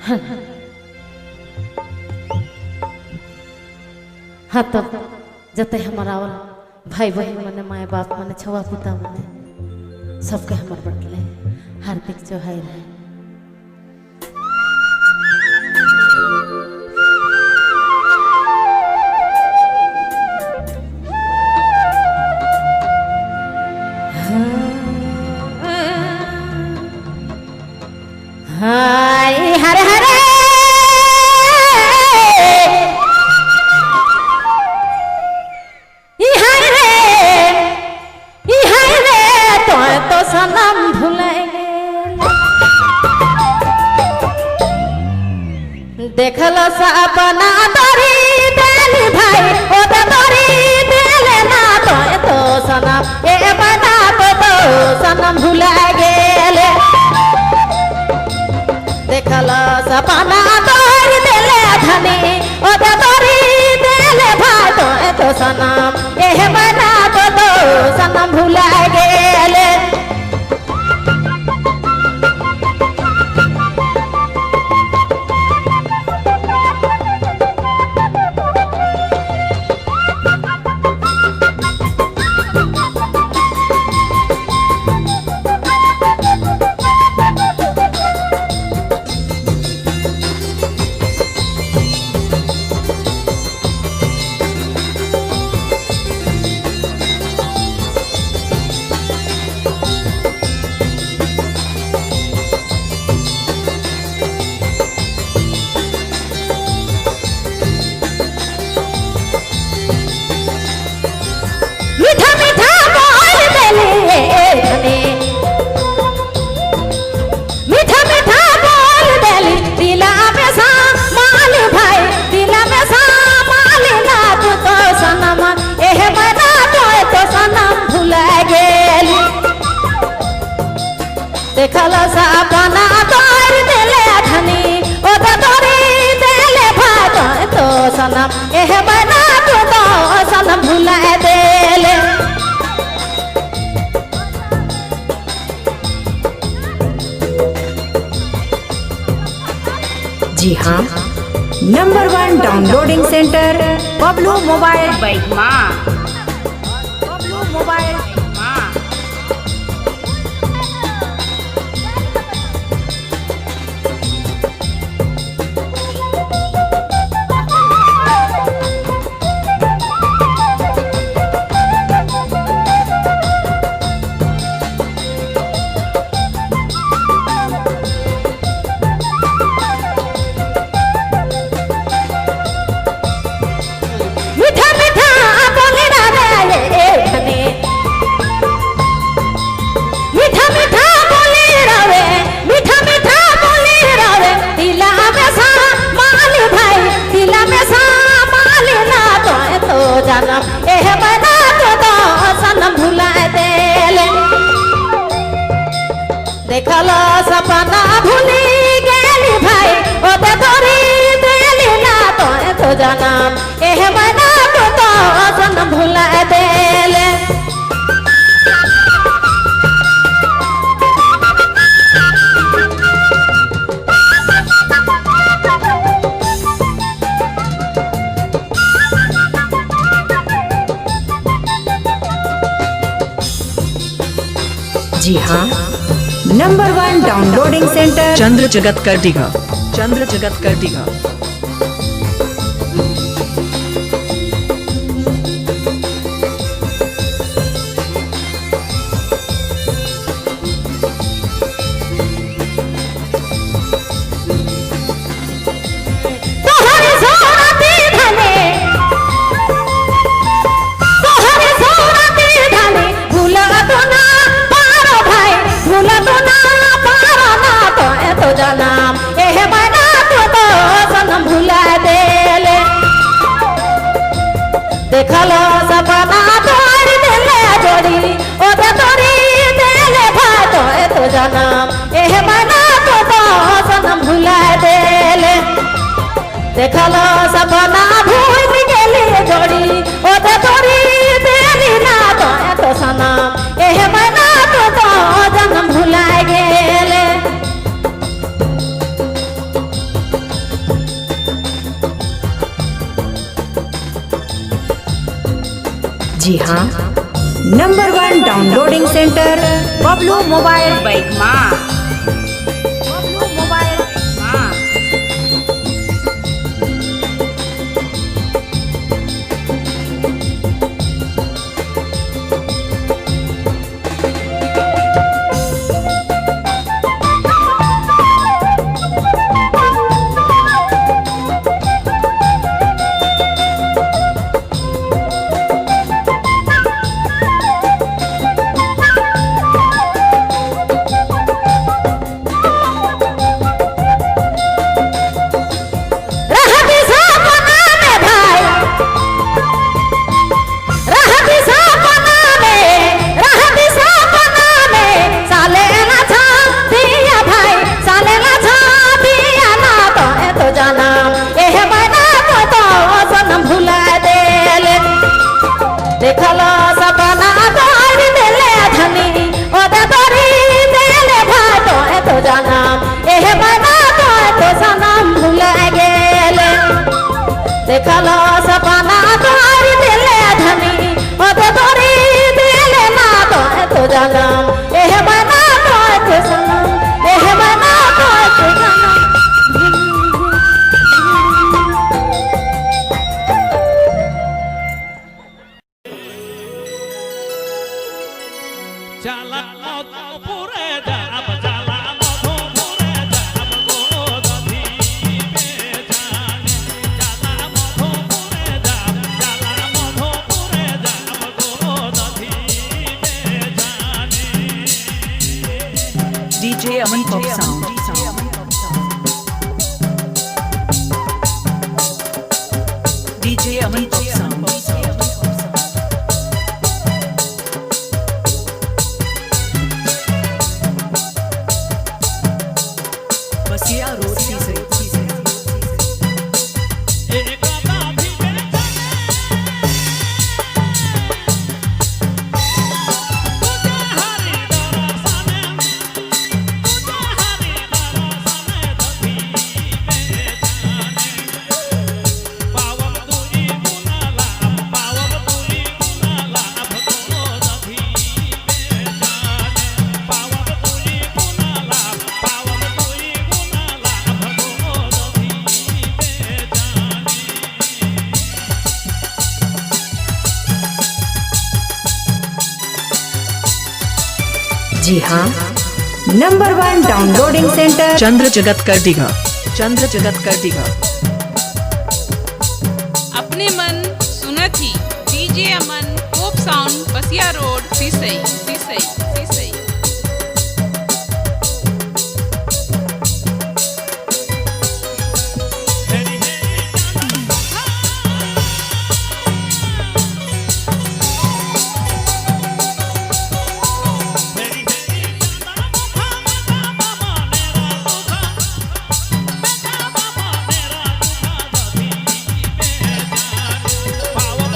हाँ तब जते हमारा भाई बहन मने माए बाप मने छवा पिता मने सबके हमार बटले हार्दिक जोहार है। हाय हरे हरे तो सनम भूले देखलो सपना तोरी दिल भाई ओ तोरी दिल ना तो सनम ए बना तो सनम भूले गेले देखलो सपना तोरी दिल धनी ओ तोरी दिल भाई तो सनम ए बना तो सनम भूले गेले। देखलो सपना तोर दिले धनी ओ तोरी दिले भाई तो सनम एह बना तो सनम भुला देले। जी हाँ, number 1 downloading centre Bablu mobile बैगमा, बबलू मोबाइल एह बना तो सनम भुला देले देखलो सपना भूली गेली भाई ओ तोरी दिल ना तो जनम एह बना तो सनम भुला देले। जी हाँ, नंबर 1 डाउनलोडिंग सेंटर चंद्र जगत कर दीघा, चंद्र जगत कर दीघा। जनम एह बना तो सनम भुला देले देखलो सपना तोर दिले जोड़ी ओ तोरी दिले भाई तो जनम एह बना तो सनम भुला देले देखलो सपना भूल गेली जोड़ी ओ तोरी दिली ना तो सनम एह बना तो जनम भुला गेले। जी हाँ, number 1 downloading centre Bablu mobile bike माँ। बबलू मोबाइल माँ। देखलो सपना तोड़ दिले धनी ओदे तोरी दिले भाई तो जाना एह बना तो सनम भूल गेले देखलो सपना तोड़ दिले धनी ओदे तोरी दिले ना तो जाना एह बना तो सनम एह बना तो जाना Jala Madhopure Jab Jala Madhopure Jab Godhi me jane Jala Madhopure Jab Jala Madhopure Jab Godhi me jane DJ Aman Pop Sound. DJ Aman Pop Sound. Basia Road Seaside. जी हाँ, नंबर 1 डाउनलोडिंग सेंटर चंद्र जगत कर दिघा। चंद्र जगत कर दिघा। अपने मन सुनत ही DJ अमन pope sound बसिया road Sisai Sisai Sisai. Power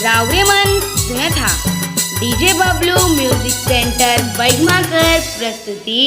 रावरे मन सुनत हा डीजे बबलू म्यूजिक सेंटर बैगमाकर प्रस्तुति।